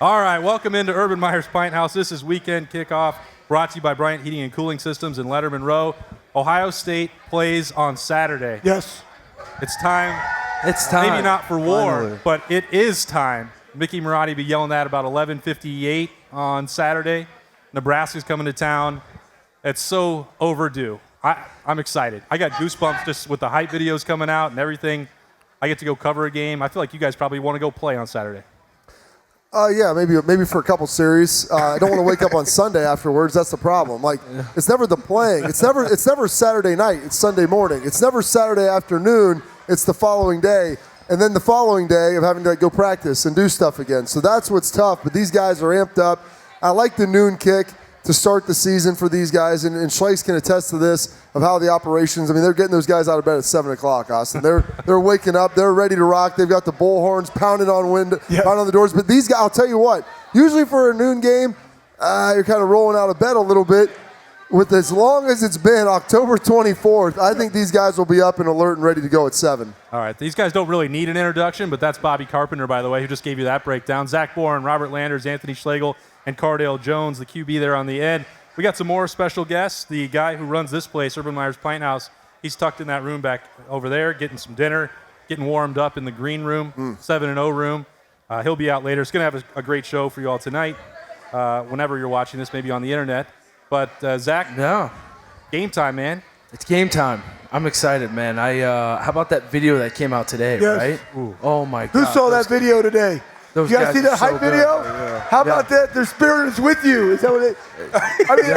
All right, welcome into Urban Meyer's Pint House. This is Weekend Kickoff, brought to you by Bryant Heating and Cooling Systems in Lettermen Row. Ohio State plays on Saturday. Yes. It's time. It's time. Maybe not for war, Finally. but it is time. Mickey Marotti be yelling that about 11:58 on Saturday. Nebraska's coming to town. It's so overdue. I'm excited. I got goosebumps just with the hype videos coming out and everything. I get to go cover a game. I feel like you guys probably want to go play on Saturday. Yeah, maybe for a couple series. I don't want to wake up on Sunday afterwards. That's the problem. Like, it's never the playing. It's never Saturday night. It's Sunday morning. It's never Saturday afternoon. It's the following day, and then the following day of having to go practice and do stuff again. So that's what's tough. But these guys are amped up. I like the noon kick to start the season for these guys, and Schlegel can attest to this of how the operations. I mean, they're getting those guys out of bed at 7 o'clock, Austin. They're waking up. They're ready to rock. They've got the bullhorns pounding pounding on the doors. But these guys, I'll tell you what. Usually for a noon game, you're kind of rolling out of bed a little bit. With as long as it's been October 24th, I think these guys will be up and alert and ready to go at 7. All right, these guys don't really need an introduction, but that's Bobby Carpenter, by the way, who just gave you that breakdown. Zach Boren, Robert Landers, Anthony Schlegel, and Cardale Jones, the QB there on the end. We got some more special guests. The guy who runs this place, Urban Meyer's Pint House, he's tucked in that room back over there, getting some dinner, getting warmed up in the green room, 7-0 room. He'll be out later. It's going to have a great show for you all tonight, whenever you're watching this, maybe on the internet. But, Zach, game time, man. It's game time. I'm excited, man. How about that video that came out today, right? Ooh. Oh, my God. Who saw that video today? Those You guys see that are so hype video? good. How about that? Their spirit is with you. Is that what it? I mean,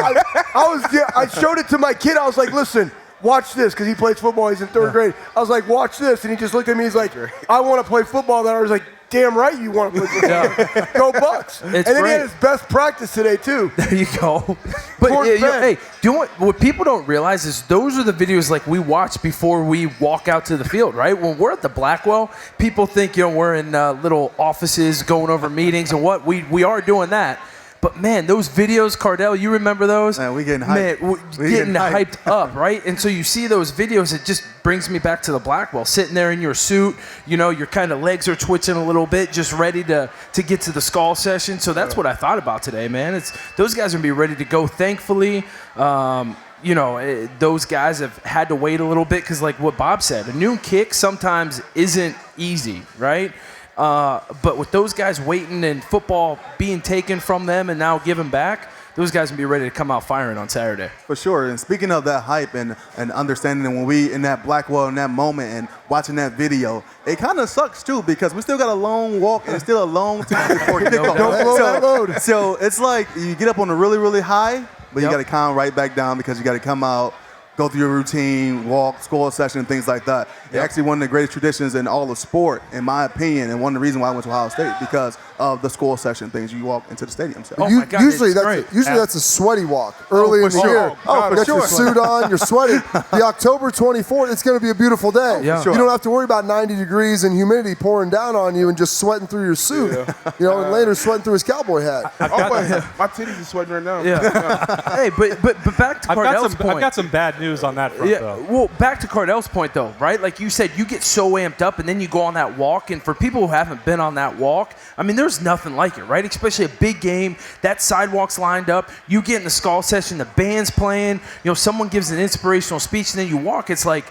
I showed it to my kid. I was like, listen, watch this, because he plays football. He's in third grade. I was like, watch this, and he just looked at me. He's like, I want to play football. Then I was like, damn right you want to play football. Go Bucks. And then great. he had his best practice today too. There you go. But hey, do you know what people don't realize is those are the videos like we watch before we walk out to the field, right? When we're at the Blackwell, people think we're in little offices going over meetings and what we are doing that. But man, those videos, Cardale, you remember those? Man, we getting hyped. Man, we're getting hyped up, right? And so you see those videos, it just brings me back to the Blackwell, sitting there in your suit, your kind of legs are twitching a little bit, just ready to get to the skull session. So that's what I thought about today, man. Those guys are gonna be ready to go. Thankfully, those guys have had to wait a little bit because, like what Bob said, a noon kick sometimes isn't easy, right? But with those guys waiting and football being taken from them and now given back, those guys can be ready to come out firing on Saturday. For sure. And speaking of that hype and understanding that when we in that Blackwell in that moment and watching that video, it kind of sucks too because we still got a long walk and it's still a long time before kickoff. Don't blow that load. So it's like you get up on a really, really high, but you got to calm right back down because you got to come out, go through your routine, walk, score session, and things like that. It's actually one of the greatest traditions in all of sport, in my opinion, and one of the reasons why I went to Ohio State, because of the score session things. You walk into the stadium. So. Oh my God, usually it's that's a sweaty walk early in the year. You got your suit on, you're sweating. The October 24th, it's going to be a beautiful day. Yeah. You don't have to worry about 90 degrees and humidity pouring down on you and just sweating through your suit. And later sweating through his cowboy hat. My titties are sweating right now. Yeah. Hey, but back to Cardale's point. I've got some bad news on that front, though. Well, back to Cardale's point, though, right? Like you said, you get so amped up, and then you go on that walk. And for people who haven't been on that walk, I mean, there's nothing like it, right? Especially a big game, that sidewalk's lined up. You get in the skull session, the band's playing. Someone gives an inspirational speech, and then you walk. It's like,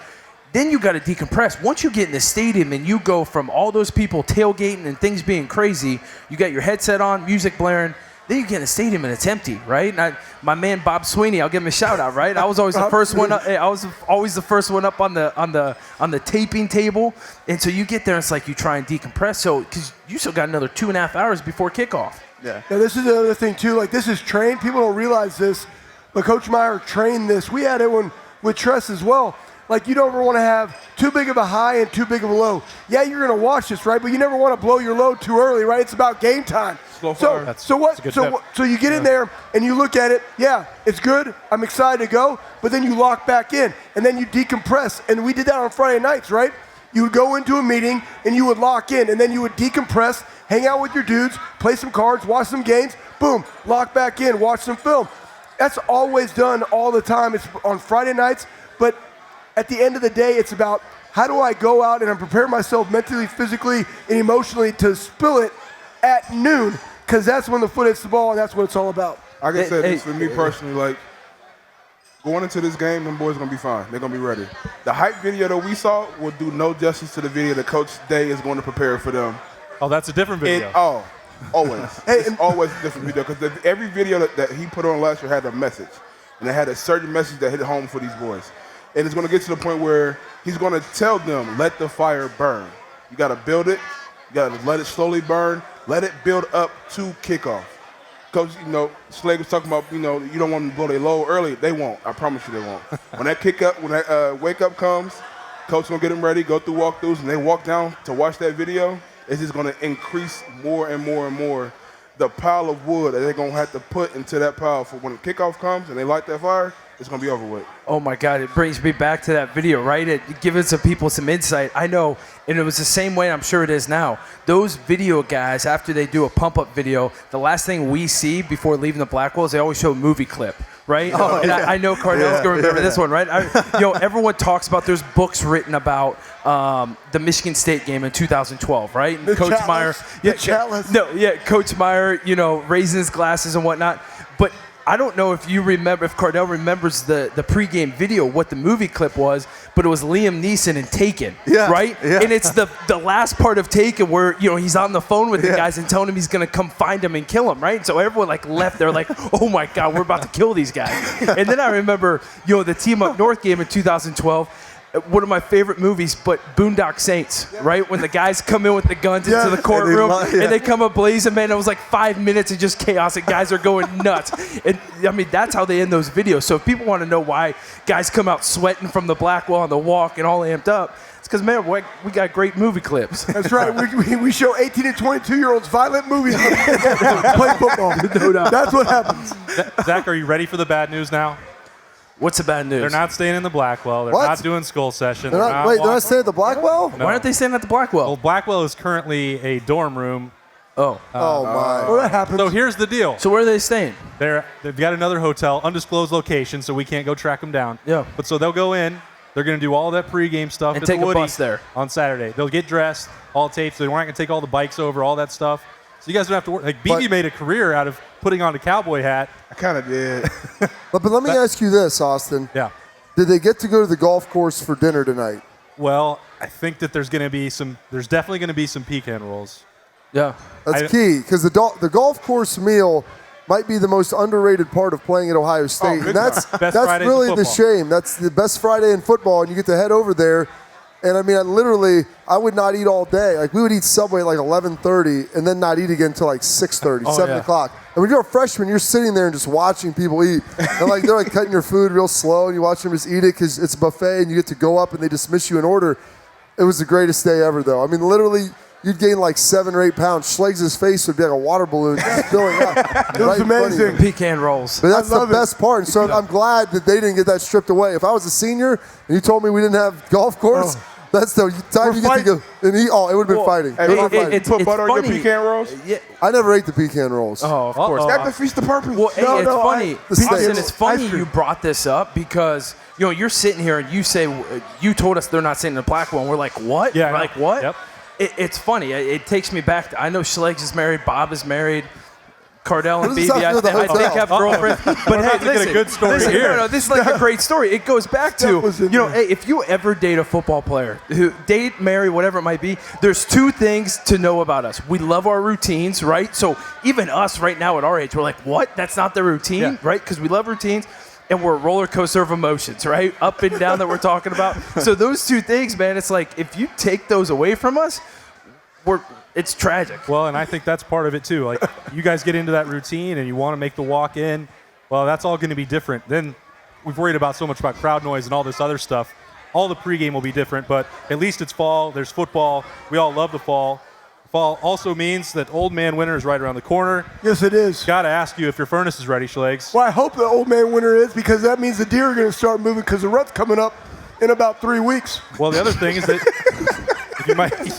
then you got to decompress. Once you get in the stadium and you go from all those people tailgating and things being crazy, you got your headset on, music blaring. Then you get in the stadium and it's empty, right? And my man Bob Sweeney, I'll give him a shout out, right? I was always the first one up. I was always the first one up on the taping table, and so you get there and it's like you try and decompress. So because you still got another 2.5 hours before kickoff. Yeah. Now this is the other thing too. Like this is trained. People don't realize this, but Coach Meyer trained this. We had it with Tress as well. Like you don't ever want to have too big of a high and too big of a low. Yeah, you're going to watch this, right? But you never want to blow your load too early, right? It's about game time. So you get in there and you look at it. Yeah, it's good. I'm excited to go. But then you lock back in and then you decompress. And we did that on Friday nights, right? You would go into a meeting and you would lock in and then you would decompress, hang out with your dudes, play some cards, watch some games. Boom, lock back in, watch some film. That's always done all the time. It's on Friday nights, but at the end of the day, it's about how do I go out and prepare myself mentally, physically, and emotionally to spill it at noon because that's when the foot hits the ball, and that's what it's all about. Like I said, this for me personally, like, going into this game, them boys going to be fine. They're going to be ready. The hype video that we saw will do no justice to the video that Coach Day is going to prepare for them. Oh, that's a different video. Always. It's always a different video because every video that he put on last year had a message. And it had a certain message that hit home for these boys. And it's going to get to the point where he's going to tell them, let the fire burn. You got to build it. You got to let it slowly burn. Let it build up to kickoff. Coach, Schlegel was talking about, you don't want them to blow their load early. They won't. I promise you they won't. When that wake up comes, Coach going to get them ready, go through walkthroughs, and they walk down to watch that video. It's just going to increase more and more and more the pile of wood that they're going to have to put into that pile for when kickoff comes and they light that fire, it's going to be over with. Oh, my God. It brings me back to that video, right? It gives some people some insight. I know, and it was the same way, I'm sure it is now. Those video guys, after they do a pump-up video, the last thing we see before leaving the Blackwell is they always show a movie clip, right? I know Cardale's going to remember this one, right? Everyone talks about, there's books written about the Michigan State game in 2012, right? And Coach Meyer. Coach Meyer, raising his glasses and whatnot. But I don't know if Cardale remembers the pregame video, what the movie clip was, but it was Liam Neeson in Taken, right? Yeah. And it's the last part of Taken where, he's on the phone with the guys and telling him he's going to come find him and kill him, right? So everyone left there oh my God, we're about to kill these guys. And then I remember, the Team Up North game in 2012, one of my favorite movies, but Boondock Saints, right? When the guys come in with the guns into the courtroom and they come up blazing, man, it was 5 minutes of just chaos and guys are going nuts. And that's how they end those videos. So if people want to know why guys come out sweating from the Blackwell on the walk and all amped up, it's because, man, we got great movie clips. That's right. We show 18 and 22-year-olds violent movies play football. No doubt. That's what happens. Zach, are you ready for the bad news now? What's the bad news? They're not staying in the Blackwell. They're not doing school session. They're not staying at the Blackwell? No. Why aren't they staying at the Blackwell? Well, Blackwell is currently a dorm room. Oh my. Well, that happens. So here's the deal. So where are they staying? They've got another hotel, undisclosed location, so we can't go track them down. Yeah. But so they'll go in. They're going to do all that pregame stuff and at take the Woody a bus there on Saturday. They'll get dressed, all tapes. They weren't going to take all the bikes over, all that stuff. So you guys don't have to work. BB made a career out of putting on a cowboy hat. I kind of did. But let me ask you this, Austin. Yeah. Did they get to go to the golf course for dinner tonight? Well, I think that there's definitely going to be some pecan rolls. Yeah. That's key, because the golf course meal might be the most underrated part of playing at Ohio State. And that's really the shame. That's the best Friday in football, and you get to head over there. And I would not eat all day. We would eat Subway at 11:30 and then not eat again until 6:30, 7 o'clock. And when you're a freshman, you're sitting there and just watching people eat. And they're cutting your food real slow, and you watch them just eat it because it's a buffet, and you get to go up and they dismiss you an order. It was the greatest day ever, though. Literally, you'd gain 7 or 8 pounds. Schleg's face would be like a water balloon just filling up. It was amazing. Pecan rolls. But that's the best part. And so I'm glad that they didn't get that stripped away. If I was a senior and you told me we didn't have golf course, that's the time you get to go and eat. Oh, it would have been fighting. Hey, put butter on your pecan rolls? Yeah. I never ate the pecan rolls. Oh, of course. That defeats the purpose. Well, it's funny. Austin, it's funny ice cream. you brought this up because you're sitting here and you say you told us they're not sitting in the Blackwell, and we're like, what? Yeah. We're like, what? Yep. It's funny. It takes me back. I know Schlegel is married. Bob is married. Cardale and What does this BB, have to do with the I think, have hotel? girlfriends. But hey, to get a good story here. No, this is a great story. It goes back to, hey, if you ever date a football player, marry, whatever it might be, there's 2 things to know about us. We love our routines, right? So even us right now at our age, we're like, what? That's not the routine, right? Because we love routines. And we're a roller coaster of emotions, right? Up and down that we're talking about. So those 2 things, man, it's if you take those away from us, it's tragic. Well, and I think that's part of it too. You guys get into that routine and you want to make the walk in. Well, that's all going to be different. Then we've worried about so much about crowd noise and all this other stuff. All the pregame will be different, but at least it's fall. There's football. We all love the fall. Fall also means that Old Man Winter is right around the corner. Yes, it is. Got to ask you if your furnace is ready, Schlegs. Well, I hope the Old Man Winter is, because that means the deer are going to start moving, because the rut's coming up in about 3 weeks. Well, the other thing is that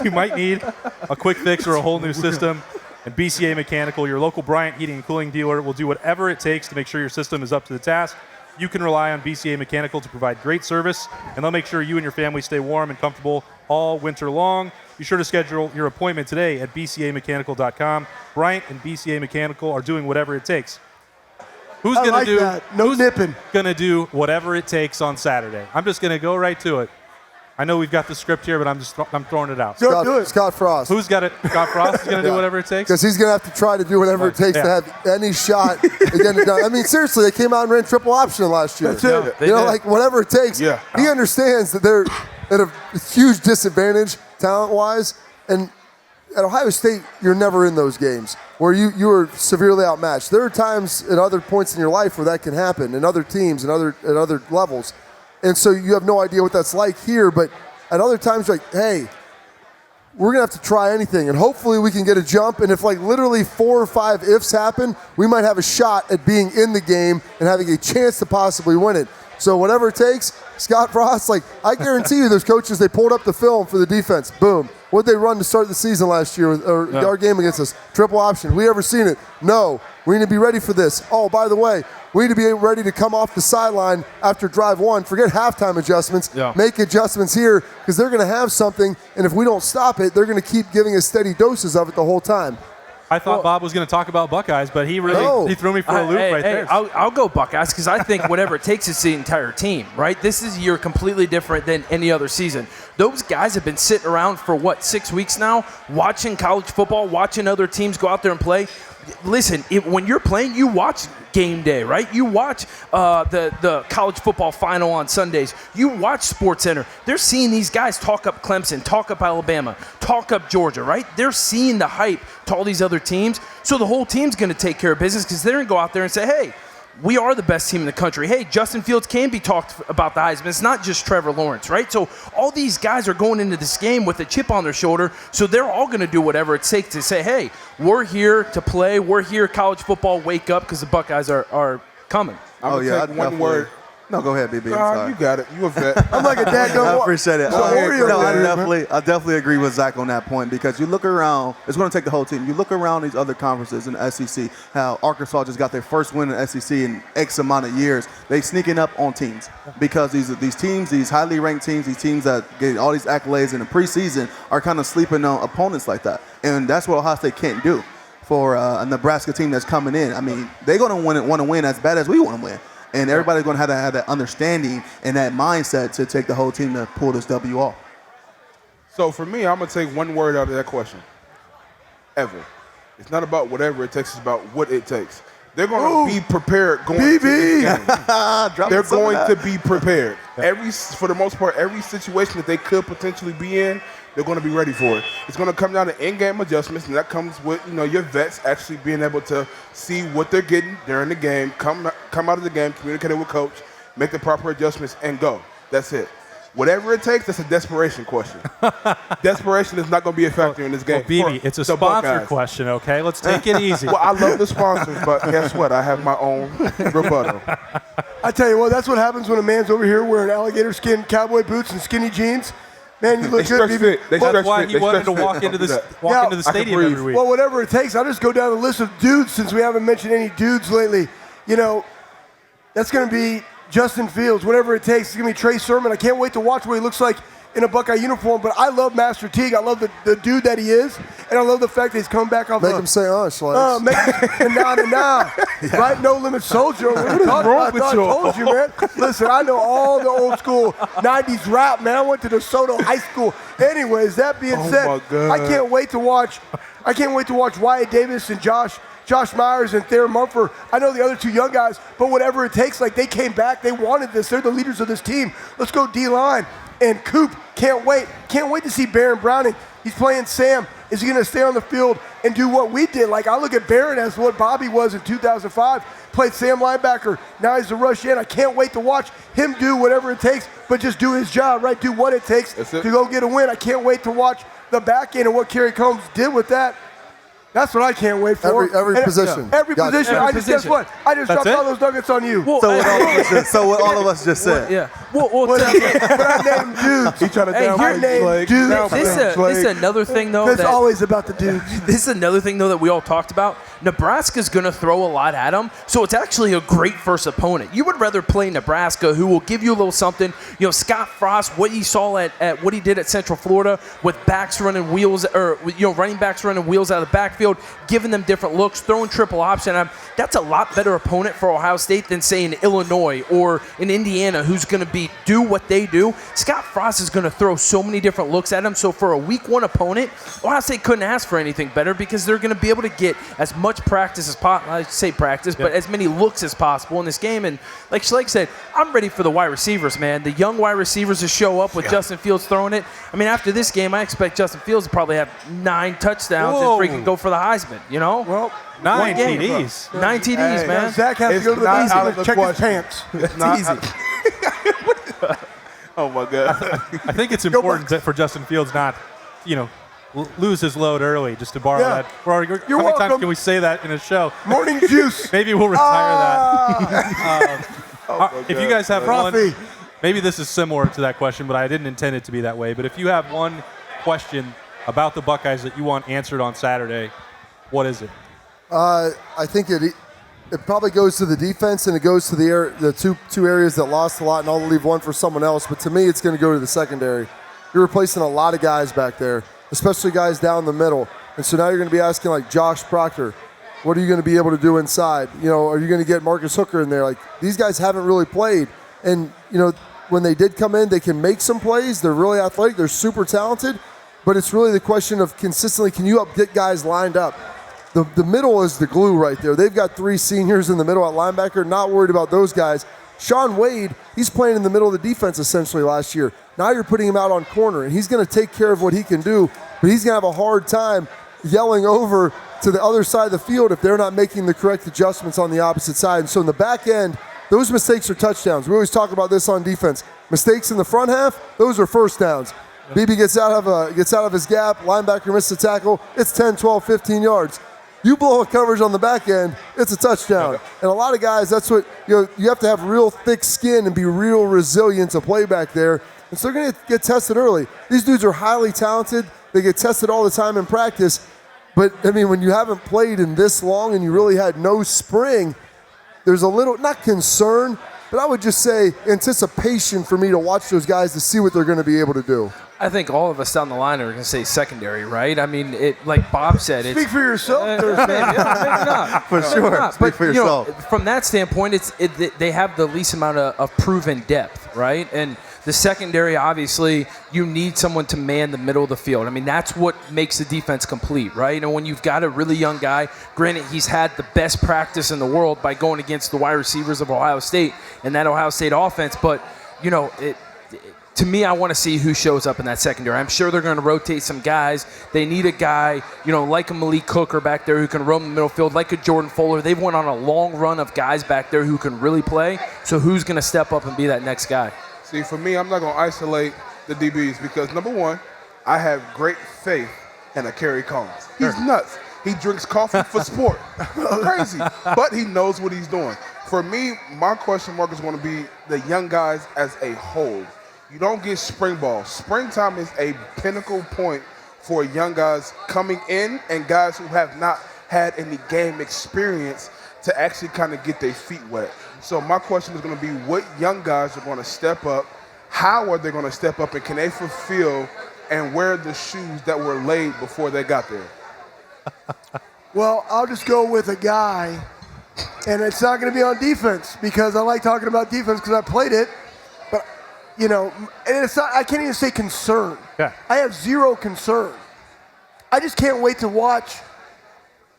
you might need a quick fix or a whole new system. And BCA Mechanical, your local Bryant heating and cooling dealer, will do whatever it takes to make sure your system is up to the task. You can rely on BCA Mechanical to provide great service, and they'll make sure you and your family stay warm and comfortable all winter long. Be sure to schedule your appointment today at bcamechanical.com. Bryant and BCA Mechanical are doing whatever it takes. Who's I going like to do that. No nipping. Going to do whatever it takes on Saturday? I'm just going to go right to it. I know we've got the script here, but I'm throwing it out. Scott Frost. Who's got it? Scott Frost is going to do whatever it takes? Because he's going to have to try to do whatever it takes to have any shot to get it done. I mean, seriously, they came out and ran triple option last year. That's it. You know, like whatever it takes. Yeah. He understands that they're at a huge disadvantage talent-wise. And at Ohio State, you're never in those games where you are severely outmatched. There are times at other points in your life where that can happen, in other teams and at other levels. And so you have no idea what that's like here, but at other times, you're like, hey, we're going to have to try anything, and hopefully we can get a jump. And if like literally 4 or 5 ifs happen, we might have a shot at being in the game and having a chance to possibly win it. So whatever it takes, Scott Frost, like I guarantee you those coaches, they pulled up the film for the defense. Boom. What'd they run to start the season last year, our game against us? Triple option. We ever seen it? No. We need to be ready for this. Oh, by the way, we need to be ready to come off the sideline after drive 1. Forget halftime adjustments. Yeah. Make adjustments here because they're going to have something, and if we don't stop it, they're going to keep giving us steady doses of it the whole time. I thought Bob was going to talk about Buckeyes, but he threw me for a loop there. I'll go Buckeyes because I think whatever it takes is the entire team, right? This is a year completely different than any other season. Those guys have been sitting around for, 6 weeks now, watching college football, watching other teams go out there and play. Listen, when you're playing, you watch game day, right? You watch the college football final on Sundays. You watch SportsCenter. They're seeing these guys talk up Clemson, talk up Alabama, talk up Georgia, right? They're seeing the hype to all these other teams. So the whole team's going to take care of business because they're going to go out there and say, hey, we are the best team in the country. Hey, Justin Fields can be talked about the Heisman. It's not just Trevor Lawrence, right? So all these guys are going into this game with a chip on their shoulder, so they're all going to do whatever it takes to say, hey, we're here to play. We're here, college football, wake up because the Buckeyes are coming. I'm going to take one word. No, go ahead, BB. Sorry. You got it. You a vet. I'm like a dad. I appreciate it. I I definitely agree with Zach on that point because you look around, it's going to take the whole team. You look around these other conferences in the SEC, how Arkansas just got their first win in the SEC in X amount of years. They sneaking up on teams because these teams, these highly ranked teams, these teams that get all these accolades in the preseason are kind of sleeping on opponents like that. And that's what Ohio State can't do for a Nebraska team that's coming in. I mean, they're going to want to win as bad as we want to win. And everybody's going to have that understanding and that mindset to take the whole team to pull this W off. So for me, I'm going to take one word out of that question. Ever. It's not about whatever it takes. It's about what it takes. They're going to be prepared going to this game. They're going to be prepared. For the most part, every situation that they could potentially be in, they're going to be ready for it. It's going to come down to in-game adjustments, and that comes with your vets actually being able to see what they're getting during the game, come out of the game, communicate with coach, make the proper adjustments, and go. That's it. Whatever it takes, that's a desperation question. Desperation is not going to be a factor in this game. Well, BB, it's a sponsor question, okay? Let's take it easy. Well, I love the sponsors, but guess what? I have my own rebuttal. I tell you what, that's what happens when a man's over here wearing alligator skin cowboy boots and skinny jeans. Man, you look good, BB. That's why he wanted to walk into the stadium every week. Well, whatever it takes, I'll just go down the list of dudes since we haven't mentioned any dudes lately. That's going to be Justin Fields, whatever it takes. It's going to be Trey Sermon. I can't wait to watch what he looks like in a Buckeye uniform, but I love Master Teague. I love the dude that he is, and I love the fact that he's come back off Make him say, Schlegel. make him nah. Right? No Limit Soldier. What is wrong with you? I told you, man. Listen, I know all the old school 90s rap, man. I went to DeSoto High School. Anyways, that being said, I can't wait to watch Wyatt Davis and Josh Myers and Thayer Mumford. I know the other two young guys, but whatever it takes, they came back. They wanted this. They're the leaders of this team. Let's go D-line. And Coop, can't wait. Can't wait to see Baron Browning. He's playing Sam. Is he going to stay on the field and do what we did? I look at Baron as what Bobby was in 2005. Played Sam linebacker. Now he's the rush in. I can't wait to watch him do whatever it takes, but just do his job, right? Do what it takes to go get a win. I can't wait to watch the back end and what Kerry Combs did with that. That's what I can't wait for. Every position. Every position. Guess what? I just dropped all those nuggets on you. Well, so what all of us just said. But I named dudes. He trying to downplay dudes. This is another thing, though. It's always about the dudes. This is another thing, though, that we all taled about. Nebraska's going to throw a lot at them, so it's actually a great first opponent. You would rather play Nebraska, who will give you a little something. You know, Scott Frost, what you saw at what he did at Central Florida with backs running wheels, or running backs running wheels out of the backfield, giving them different looks, throwing triple option. That's a lot better opponent for Ohio State than, say, in Illinois or in Indiana, who's going to do what they do. Scott Frost is going to throw so many different looks at him. So for a week one opponent, Ohio State couldn't ask for anything better, because they're going to be able to get as much practice as possible. I say practice, but as many looks as possible in this game. And like Schlegel said, I'm ready for the wide receivers, man. The young wide receivers to show up with Justin Fields throwing it. I mean, after this game, I expect Justin Fields to probably have 9 touchdowns and freaking go for the Heisman, you know? Well, 9 TDs. 9 TDs, man. Zach has to go to the basement and check his pants. It's not easy. Oh my God. I think it's important for Justin Fields not, lose his load early, just to borrow that. How many times can we say that in a show? Morning juice. Maybe we'll retire that. If you guys have one, maybe this is similar to that question, but I didn't intend it to be that way. But if you have one question about the Buckeyes that you want answered on Saturday, what is it? I think it probably goes to the defense, and it goes to the two areas that lost a lot, and I'll leave one for someone else. But to me, it's going to go to the secondary. You're replacing a lot of guys back there, especially guys down the middle. And so now you're going to be asking, like, Josh Proctor, what are you going to be able to do inside? Are you going to get Marcus Hooker in there? Like, these guys haven't really played. And, when they did come in, they can make some plays. They're really athletic. They're super talented. But it's really the question of consistently, can you get guys lined up? The middle is the glue right there. They've got 3 seniors in the middle at linebacker. Not worried about those guys. Sean Wade, he's playing in the middle of the defense essentially last year. Now you're putting him out on corner, and he's going to take care of what he can do, but he's going to have a hard time yelling over to the other side of the field if they're not making the correct adjustments on the opposite side. And so in the back end, those mistakes are touchdowns. We always talk about this on defense. Mistakes in the front half, those are first downs. BB gets out of his gap, linebacker misses a tackle, it's 10, 12, 15 yards. You blow a coverage on the back end, it's a touchdown. And a lot of guys, that's what, you have to have real thick skin and be real resilient to play back there. And so they're going to get tested early. These dudes are highly talented. They get tested all the time in practice. But, I mean, when you haven't played in this long and you really had no spring, there's a little, not concern, but I would just say anticipation for me to watch those guys to see what they're going to be able to do. I think all of us down the line are going to say secondary, right? I mean, like Bob said, Speak for yourself. Maybe not. For sure. Speak for yourself. From that standpoint, they have the least amount of proven depth, right? And the secondary, obviously, you need someone to man the middle of the field. I mean, that's what makes the defense complete, right? When you've got a really young guy, granted, he's had the best practice in the world by going against the wide receivers of Ohio State and that Ohio State offense, but, to me, I want to see who shows up in that secondary. I'm sure they're going to rotate some guys. They need a guy, like a Malik Hooker back there who can roam the middle field, like a Jordan Fuller. They've went on a long run of guys back there who can really play. So who's going to step up and be that next guy? See, for me, I'm not going to isolate the DBs because, number one, I have great faith in a Kerry Collins. He's nuts. He drinks coffee for sport. Crazy. But he knows what he's doing. For me, my question mark is going to be the young guys as a whole. You don't get spring ball. Springtime is a pinnacle point for young guys coming in and guys who have not had any game experience to actually kind of get their feet wet. So my question is going to be, what young guys are going to step up? How are they going to step up? And can they fulfill and wear the shoes that were laid before they got there? Well, I'll just go with a guy, and it's not going to be on defense because I like talking about defense because I played it. And it's not, I can't even say concern. Yeah. I have zero concern. I just can't wait to watch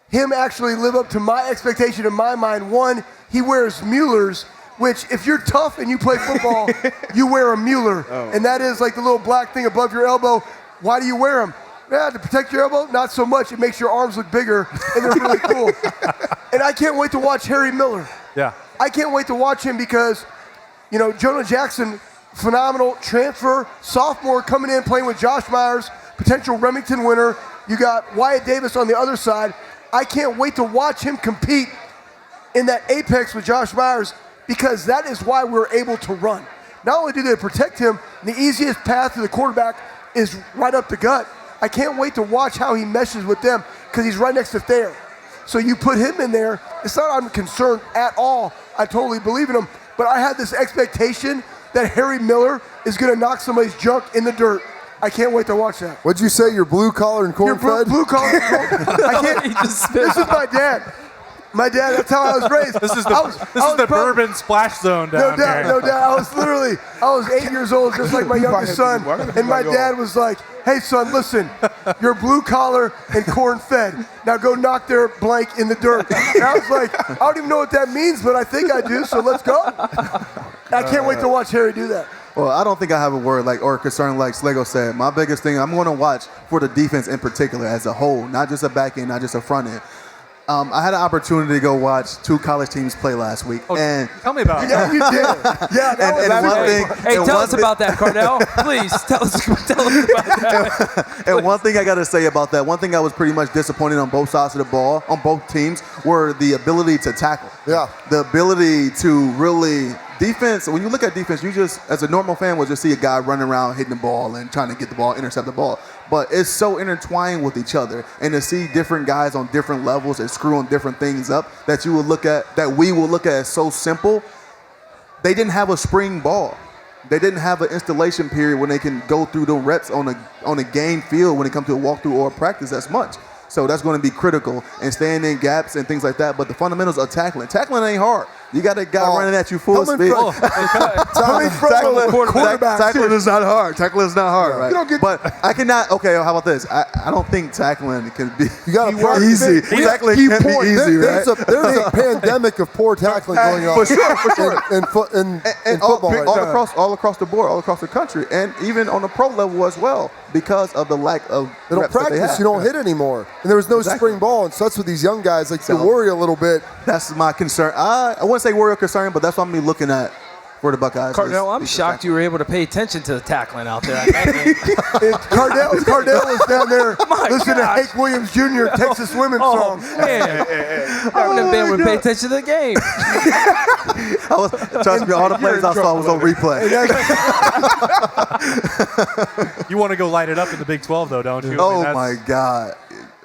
him actually live up to my expectation in my mind. One, he wears Muellers, which if you're tough and you play football, you wear a Mueller. Oh. And that is like the little black thing above your elbow. Why do you wear them? Yeah, to protect your elbow? Not so much. It makes your arms look bigger, and they're really cool. And I can't wait to watch Harry Miller. Yeah. I can't wait to watch him because, Jonah Jackson, phenomenal transfer, sophomore coming in, playing with Josh Myers, potential Remington winner. You got Wyatt Davis on the other side. I can't wait to watch him compete in that apex with Josh Myers because that is why we're able to run. Not only do they protect him, the easiest path to the quarterback is right up the gut. I can't wait to watch how he meshes with them because he's right next to Thayer. So you put him in there. It's not I'm concerned at all. I totally believe in him. But I had this expectation that Harry Miller is going to knock somebody's junk in the dirt. I can't wait to watch that. What'd you say? You're blue collar and corn fed? Blue collar and corn. I can't. This is my dad. My dad, that's how I was raised. This is the bourbon splash zone down there. No doubt. I was 8 years old, just like my youngest son. And my dad was like, hey, son, listen, you're blue collar and corn fed. Now go knock their blank in the dirt. And I was like, I don't even know what that means, but I think I do, so let's go. I can't wait to watch Harry do that. Well, I don't think I have a word or concern like Schlegel said. My biggest thing, I'm going to watch for the defense in particular as a whole, not just a back end, not just a front end. I had an opportunity to go watch 2 college teams play last week. And tell me about it. Yeah, you did. Yeah, tell us about that, Cardale. Please, tell us about that. And one thing I got to say about that, one thing I was pretty much disappointed on both sides of the ball, on both teams, were the ability to tackle. Yeah. The ability to really defense, when you look at defense, you just, as a normal fan, will just see a guy running around hitting the ball and trying to get the ball, intercept the ball. But it's so intertwined with each other. And to see different guys on different levels and screwing different things up that you would look at, that we will look at as so simple, they didn't have a spring ball. They didn't have an installation period when they can go through the reps on a game field when it comes to a walkthrough or a practice as much. So that's going to be critical, and staying in gaps and things like that. But the fundamentals of tackling. Tackling ain't hard. You got a guy running at you full speed. Tackling is not hard. Tackling is not hard, right? But I cannot. Okay, how about this? I don't think tackling can be easy. Tackling can be easy, right? There's a pandemic of poor tackling going on. For sure. In football, all across the board, all across the country, and even on the pro level as well, because of the lack of they don't practice. You don't hit anymore, and there was no spring ball, and so that's with these young guys. Like you worry a little bit. That's my concern. I wouldn't say worry or concern, but that's what I'm gonna be looking at for the Buckeyes. Cardale, I'm shocked you were able to pay attention to the tackling out there. Cardale was down there listening to Hank Williams Jr. Texas Women's song. Man. I wouldn't have been able to pay attention to the game. Trust me, all the plays I saw was on replay. You want to go light it up in the Big 12, though, don't you? Oh, my God.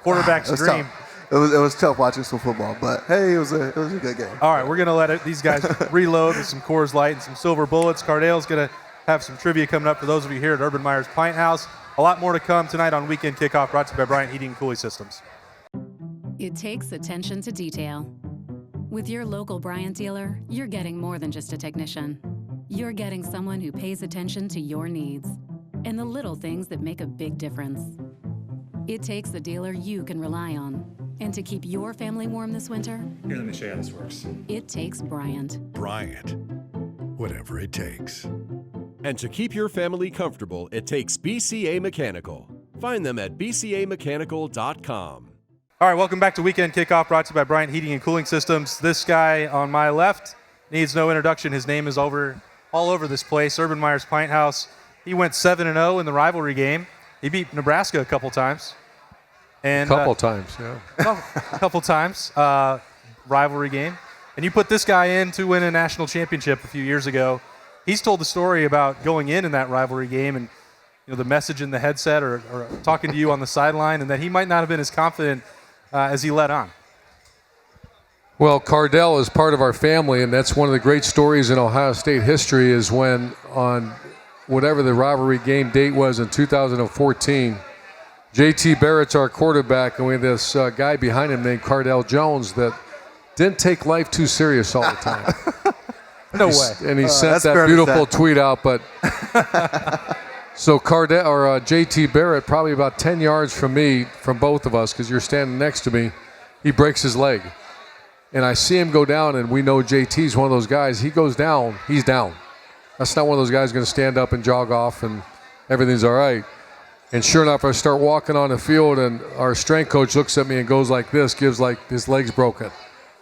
Quarterback's dream. It was tough watching some football, but hey, it was a good game. All right, we're going to let these guys reload with some Coors Light and some Silver Bullets. Cardale's going to have some trivia coming up for those of you here at Urban Meyer's Pint House. A lot more to come tonight on Weekend Kickoff, brought to you by Bryant Heating and Cooling Systems. It takes attention to detail. With your local Bryant dealer, you're getting more than just a technician. You're getting someone who pays attention to your needs and the little things that make a big difference. It takes a dealer you can rely on. And to keep your family warm this winter, here, let me show you how this works. It takes Bryant. Bryant, whatever it takes. And to keep your family comfortable, it takes BCA Mechanical. Find them at bcamechanical.com. All right, welcome back to Weekend Kickoff, brought to you by Bryant Heating and Cooling Systems. This guy on my left needs no introduction. His name is all over this place, Urban Meyer's Pint House. He went 7-0 in the rivalry game. He beat Nebraska a couple times. And, a couple times, yeah. A couple times, rivalry game. And you put this guy in to win a national championship a few years ago. He's told the story about going in that rivalry game and the message in the headset or talking to you on the sideline, and that he might not have been as confident as he let on. Well, Cardale is part of our family, and that's one of the great stories in Ohio State history is when on whatever the rivalry game date was in 2014, JT Barrett's our quarterback, and we have this guy behind him named Cardale Jones that didn't take life too serious all the time. No way. And he sent that beautiful tweet out, but so Cardale or JT Barrett, probably about 10 yards from me, from both of us, because you're standing next to me, he breaks his leg. And I see him go down, and we know JT's one of those guys. He goes down, he's down. That's not one of those guys going to stand up and jog off and everything's all right. And sure enough, I start walking on the field, and our strength coach looks at me and goes like this, gives like his leg's broken.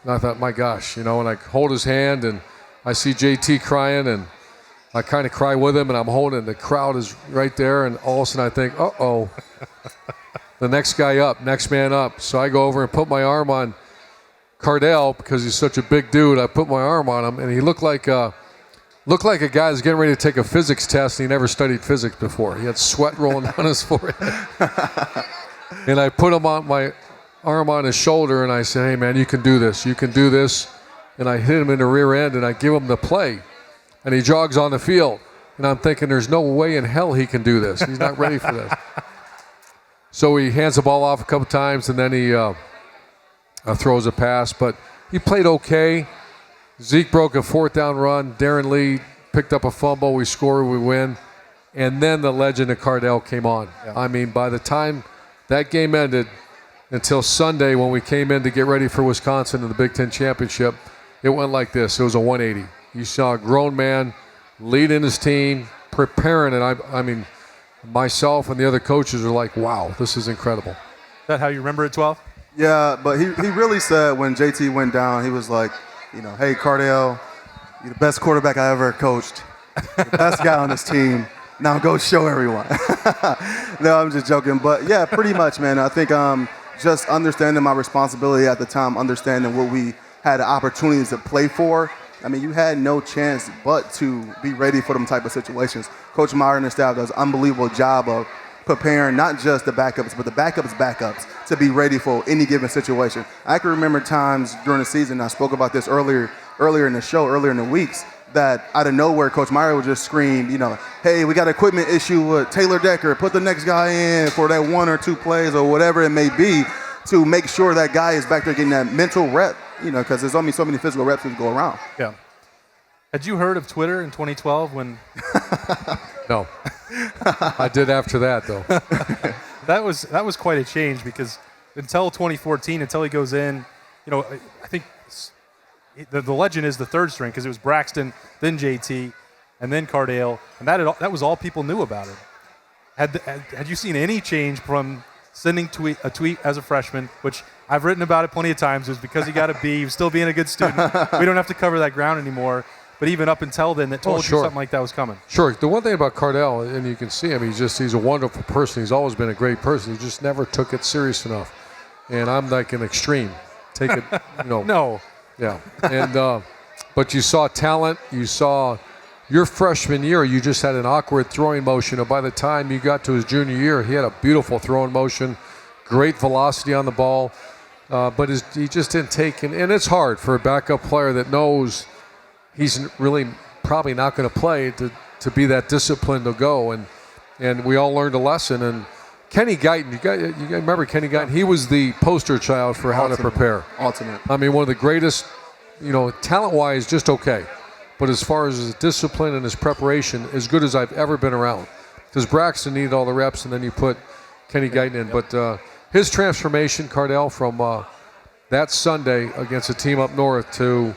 And I thought, my gosh, and I hold his hand, and I see JT crying, and I kind of cry with him, and I'm holding, the crowd is right there, and all of a sudden I think, uh-oh. The next guy up, next man up. So I go over and put my arm on Cardale because he's such a big dude. I put my arm on him, and he looked like a guy that's getting ready to take a physics test, and he never studied physics before. He had sweat rolling down his forehead. And I put him on my arm on his shoulder, and I said, hey, man, you can do this. You can do this. And I hit him in the rear end, and I give him the play. And he jogs on the field. And I'm thinking, there's no way in hell he can do this. He's not ready for this. So he hands the ball off a couple times, and then he throws a pass. But he played okay. Zeke broke a 4th down run. Darren Lee picked up a fumble. We score, we win. And then the legend of Cardale came on. Yeah. I mean, by the time that game ended, until Sunday when we came in to get ready for Wisconsin in the Big Ten Championship, it went like this. It was a 180. You saw a grown man leading his team, preparing it. I mean, myself and the other coaches are like, wow, this is incredible. Is that how you remember it, 12? Yeah, but he really said when JT went down, he was like, hey, Cardale, you're the best quarterback I ever coached. You're the best guy on this team. Now go show everyone. No, I'm just joking. But, yeah, pretty much, man. I think just understanding my responsibility at the time, understanding what we had opportunities to play for. I mean, you had no chance but to be ready for them type of situations. Coach Meyer and the staff does an unbelievable job of preparing not just the backups, but the backups to be ready for any given situation. I can remember times during the season, I spoke about this earlier in the show, earlier in the weeks, that out of nowhere, Coach Meyer would just scream, hey, we got an equipment issue with Taylor Decker. Put the next guy in for that 1 or 2 plays or whatever it may be to make sure that guy is back there getting that mental rep, because there's only so many physical reps to go around. Yeah. Had you heard of Twitter in 2012 when? No. I did after that, though. That was quite a change because until 2014, until he goes in, I think the legend is the 3rd string because it was Braxton, then JT, and then Cardale, and that was all people knew about it. Had you seen any change from sending a tweet as a freshman, which I've written about it plenty of times, it was because he got a B, he was still being a good student. We don't have to cover that ground anymore. But even up until then, that told you something like that was coming. Sure. The one thing about Cardale, and you can see him, he's a wonderful person. He's always been a great person. He just never took it serious enough. And I'm like an extreme. Take it, No. Yeah. And but you saw talent. You saw your freshman year, you just had an awkward throwing motion. And by the time you got to his junior year, he had a beautiful throwing motion, great velocity on the ball. But he just didn't take it. And it's hard for a backup player that knows he's really probably not going to play to be that disciplined to go. And we all learned a lesson. And Kenny Guyton, you guys remember Kenny Guyton? He was the poster child for how to prepare. Ultimate. I mean, one of the greatest, talent-wise, just okay. But as far as his discipline and his preparation, as good as I've ever been around. Because Braxton needed all the reps, and then you put Kenny Guyton in. Yep. But his transformation, Cardale, from that Sunday against a team up north to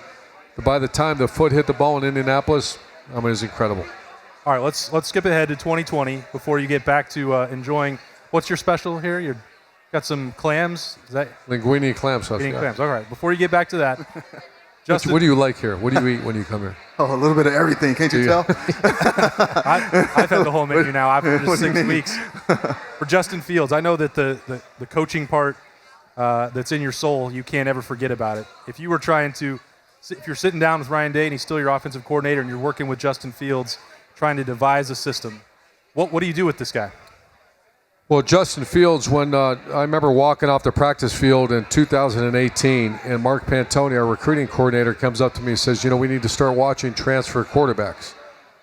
by the time the foot hit the ball in Indianapolis, it was incredible. All right, let's skip ahead to 2020 before you get back to enjoying. What's your special here? You got some clams? Is that linguine and clam sauce? Linguine clams. All right. Before you get back to that, Justin, what do you like here? What do you eat when you come here? Oh, a little bit of everything. Can't you tell? I've had the whole menu now. I've been just 6 weeks. For Justin Fields, I know that the coaching part that's in your soul, you can't ever forget about it. If you're sitting down with Ryan Day and he's still your offensive coordinator and you're working with Justin Fields trying to devise a system, what do you do with this guy? Well, Justin Fields, when I remember walking off the practice field in 2018, and Mark Pantoni, our recruiting coordinator, comes up to me and says, we need to start watching transfer quarterbacks.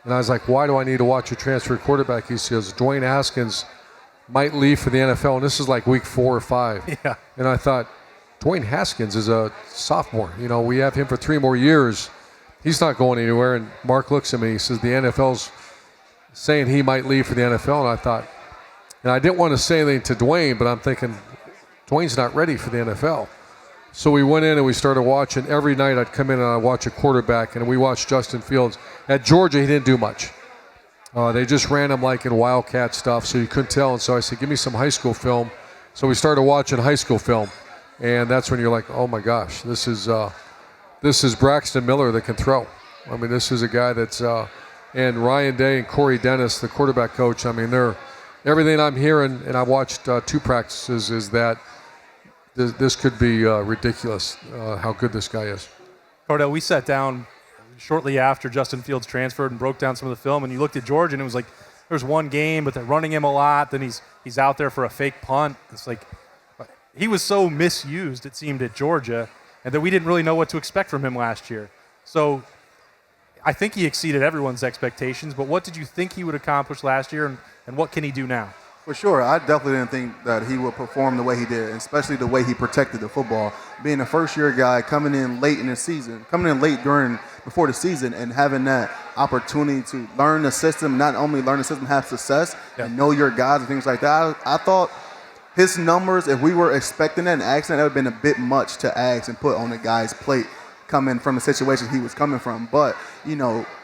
And I was like, why do I need to watch a transfer quarterback? He says, Dwayne Haskins might leave for the NFL, and this is like week 4 or 5. Yeah. And I thought, Dwayne Haskins is a sophomore. We have him for 3 more years. He's not going anywhere. And Mark looks at me, he says, the NFL's saying he might leave for the NFL. And I thought, and I didn't want to say anything to Dwayne, but I'm thinking, Dwayne's not ready for the NFL. So we went in and we started watching. Every night I'd come in and I'd watch a quarterback, and we watched Justin Fields. At Georgia, he didn't do much. They just ran him like in Wildcat stuff, so you couldn't tell. And so I said, give me some high school film. So we started watching high school film. And that's when you're like, oh my gosh, this is Braxton Miller that can throw. This is a guy that's and Ryan Day and Corey Dennis, the quarterback coach. They're everything I'm hearing, and I watched 2 practices, is that this could be ridiculous how good this guy is. Cardale, we sat down shortly after Justin Fields transferred and broke down some of the film, and you looked at Georgia, and it was like there's one game, but they're running him a lot. Then he's out there for a fake punt. It's like, he was so misused, it seemed, at Georgia, and that we didn't really know what to expect from him last year. So I think he exceeded everyone's expectations, but what did you think he would accomplish last year, and what can he do now? For sure. I definitely didn't think that he would perform the way he did, especially the way he protected the football. Being a first-year guy, coming in late in the season, coming in late before the season, and having that opportunity to learn the system, not only learn the system, have success, and know your guys and things like that. I thought his numbers, if we were expecting that and asking that would have been a bit much to ask and put on the guy's plate coming from the situation he was coming from. But,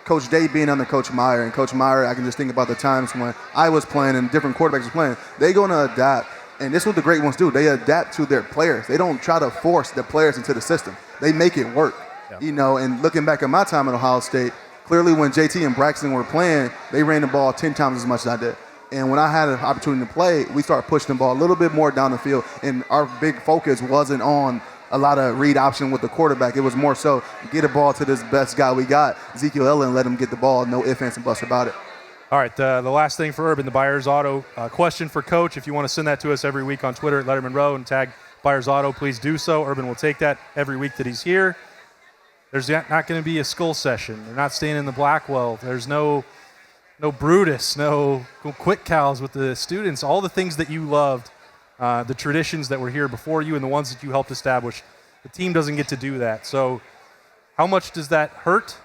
Coach Day being under Coach Meyer, and Coach Meyer, I can just think about the times when I was playing and different quarterbacks were playing. They're going to adapt, and this is what the great ones do. They adapt to their players. They don't try to force the players into the system. They make it work. And looking back at my time at Ohio State, clearly when JT and Braxton were playing, they ran the ball 10 times as much as I did. And when I had an opportunity to play, we started pushing the ball a little bit more down the field, and our big focus wasn't on a lot of read option with the quarterback. It was more so get a ball to this best guy we got, Ezekiel Elliott, and let him get the ball. No ifs, ands, and buts about it. All right, the last thing for Urban, the Byers Auto question for Coach. If you want to send that to us every week on Twitter at Lettermen Row and tag Byers Auto, please do so. Urban will take that every week that he's here. There's not going to be a skull session. They're not staying in the Blackwell. There's no Brutus, no quick cows with the students. All the things that you loved, the traditions that were here before you and the ones that you helped establish. The team doesn't get to do that. So how much does that hurt?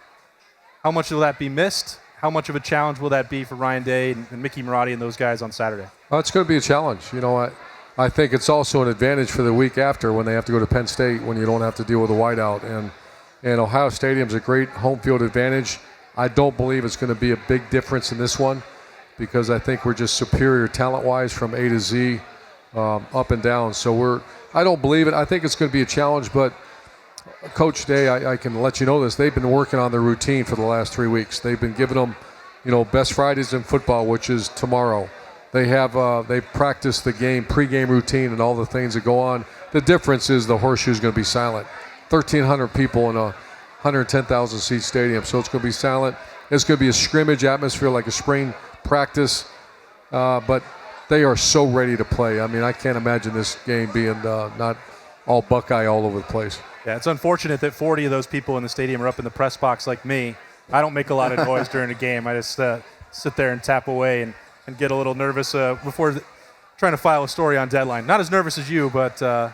How much will that be missed? How much of a challenge will that be for Ryan Day and Mickey Marotti and those guys on Saturday? Well, it's going to be a challenge. I think it's also an advantage for the week after when they have to go to Penn State, when you don't have to deal with a whiteout. And Ohio Stadium's a great home field advantage. I don't believe it's going to be a big difference in this one because I think we're just superior talent-wise from A to Z, up and down. So I don't believe it. I think it's going to be a challenge, but Coach Day, I can let you know this. They've been working on their routine for the last 3 weeks. They've been giving them, best Fridays in football, which is tomorrow. They practice the pregame routine and all the things that go on. The difference is the horseshoe's going to be silent. 1,300 people in a 110,000 seat stadium, so it's going to be silent. It's going to be a scrimmage atmosphere like a spring practice, but they are so ready to play. I mean, I can't imagine this game being not all Buckeye all over the place. Yeah, it's unfortunate that 40 of those people in the stadium are up in the press box like me. I don't make a lot of noise during a game. I just sit there and tap away and get a little nervous before trying to file a story on deadline. Not as nervous as you, but...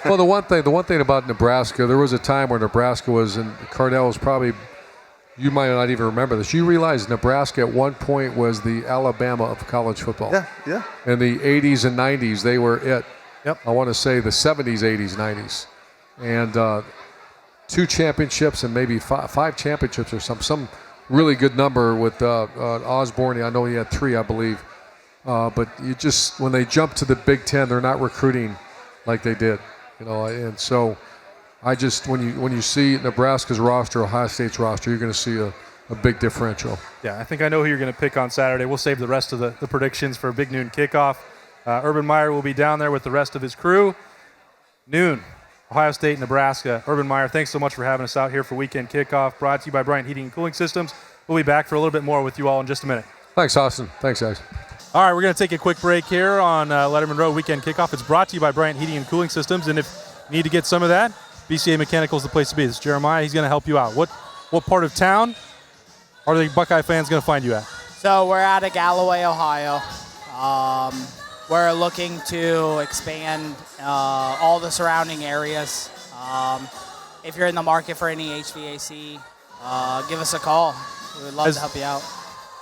Well, the one thing about Nebraska, there was a time where Nebraska was, and Cardale was probably, you might not even remember this. You realize Nebraska at one point was the Alabama of college football. Yeah. In the 80s and 90s, they were it. Yep. I want to say the 70s, 80s, 90s. And 2 championships and maybe five championships or some really good number with Osborne. I know he had 3, I believe. But when they jump to the Big Ten, they're not recruiting like they did. And so when you see Nebraska's roster, Ohio State's roster, you're going to see a big differential. Yeah, I think I know who you're going to pick on Saturday. We'll save the rest of the predictions for a big noon kickoff. Urban Meyer will be down there with the rest of his crew. Noon, Ohio State, Nebraska. Urban Meyer, thanks so much for having us out here for Weekend Kickoff, brought to you by Bryant Heating and Cooling Systems. We'll be back for a little bit more with you all in just a minute. Thanks, Austin. Thanks, guys. All right, we're going to take a quick break here on Lettermen Row Weekend Kickoff. It's brought to you by Bryant Heating and Cooling Systems, and if you need to get some of that, BCA Mechanical is the place to be. This is Jeremiah. He's going to help you out. What part of town are the Buckeye fans going to find you at? So we're out of Galloway, Ohio. We're looking to expand all the surrounding areas. If you're in the market for any HVAC, give us a call. We would love to help you out.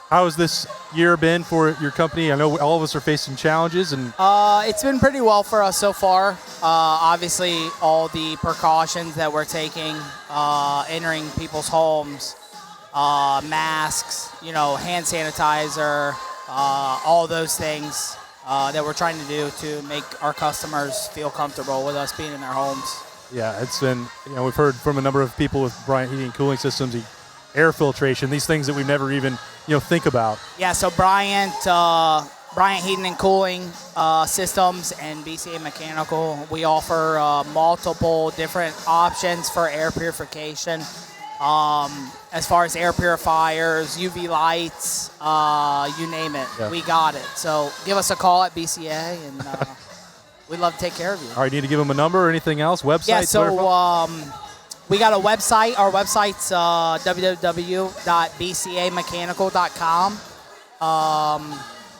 How has this year been for your company? I know all of us are facing challenges. It's been pretty well for us so far. Obviously, all the precautions that we're taking, entering people's homes, masks, hand sanitizer, all those things that we're trying to do to make our customers feel comfortable with us being in their homes. Yeah, it's been, we've heard from a number of people with Bryant Heating and Cooling Systems, air filtration, these things that we've never even, think about. Yeah, so Bryant Heating and Cooling Systems and BCA Mechanical, we offer multiple different options for air purification. As far as air purifiers, UV lights, you name it, we got it. So give us a call at BCA and We'd love to take care of you. All right, need to give them a number or anything else? Website? Yeah, so Twitter? we got a website. Our website's www.bcamechanical.com.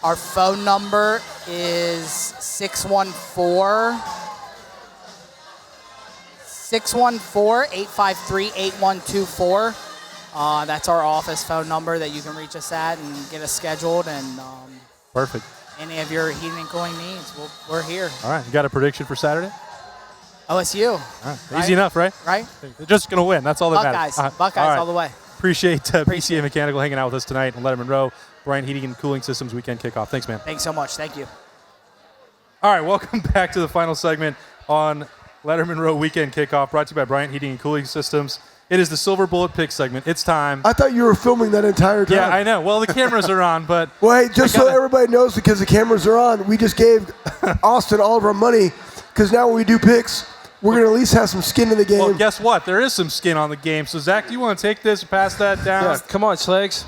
Our phone number is 614-853-8124. That's our office phone number that you can reach us at and get us scheduled. And Perfect. any of your heating and cooling needs, we're here. All right, you got a prediction for Saturday? OSU. All right. Right? Easy enough, right? Right? They're just going to win. That's all that Buckeyes. matters. Buckeyes all the way. Appreciate BCA Mechanical hanging out with us tonight on Lettermen Row. Bryant Heating and Cooling Systems Weekend Kickoff. Thanks, man. Thanks so much. Thank you. All right, welcome back to the final segment on Lettermen Row Weekend Kickoff, brought to you by Bryant Heating and Cooling Systems. It is the Silver Bullet pick segment. It's time. I thought you were filming that entire time. Yeah, I know. Well, the cameras are on, but... Well, hey, just so everybody knows, because the cameras are on, we just gave Austin all of our money, because now when we do picks, we're going to at least have some skin in the game. Well, guess what? There is some skin on the game. So, Zach, do you want to take this and pass that down? Yeah, come on, Schlegs.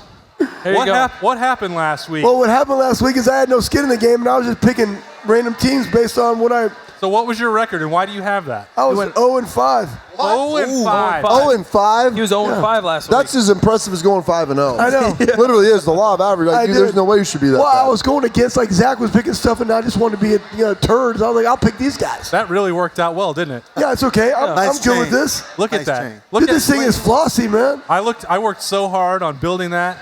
Here you go. What happened last week? Well, what happened last week is I had no skin in the game, and I was just picking random teams based on what I... So what was your record, and why do you have that? I was 0-5. 0-5. 0-5? He was 0-5 last week. That's as impressive as going 5-0. I know. Literally is the law of average. Like, there's no way you should be that Well, bad. I was going against, like, Zach was picking stuff, and I just wanted to be turds. I was like, I'll pick these guys. That really worked out well, didn't it? Yeah, it's okay. I'm Nice good with chain. this. Look Nice at that. chain. Look Dude, at this thing is flossy, man. I worked so hard on building that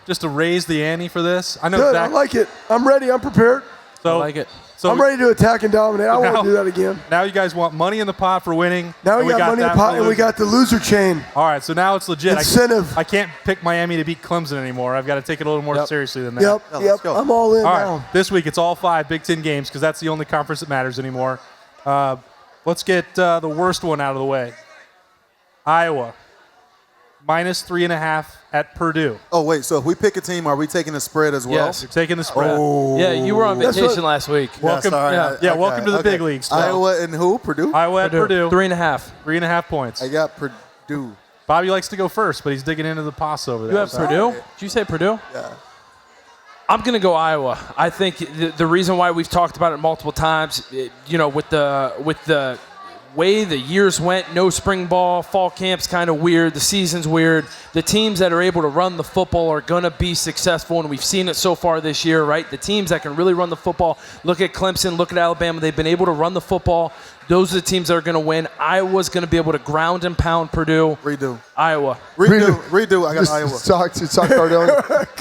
just to raise the ante for this. I know Good. Zach. I like it. I'm ready. I'm prepared. So, I like it. So I'm ready to attack and dominate. I want to do that again. Now you guys want money in the pot for winning. Now and we got money in the that pot, for and we losing. got the loser chain. All right, so now it's legit. Incentive. I can't pick Miami to beat Clemson anymore. I've got to take it a little more seriously than that. Yep, Yeah, yep. let's go. I'm all in All now. right, this week it's all 5 Big Ten games because that's the only conference that matters anymore. Let's get the worst one out of the way. Iowa, -3.5 at Purdue. Oh, wait. So if we pick a team, are we taking a spread as well? Yes. You're taking the spread. Yeah, you were on That's vacation what- last week. Welcome, sorry. welcome to the big leagues. Iowa and who? Purdue? Iowa at Purdue. 3.5. 3.5 points. I got Purdue. Bobby likes to go first, but he's digging into the pos over there. You have Purdue? Did you say Purdue? Yeah. I'm going to go Iowa. I think the reason why we've talked about it multiple times, with the way the years went, no spring ball, fall camp's kind of weird, the season's weird. The teams that are able to run the football are going to be successful, and we've seen it so far this year, right? The teams that can really run the football, look at Clemson, look at Alabama, they've been able to run the football. Those are the teams that are going to win. Iowa's going to be able to ground and pound Purdue. Redo. Iowa. Redo. I got Just Iowa. talk Cardale.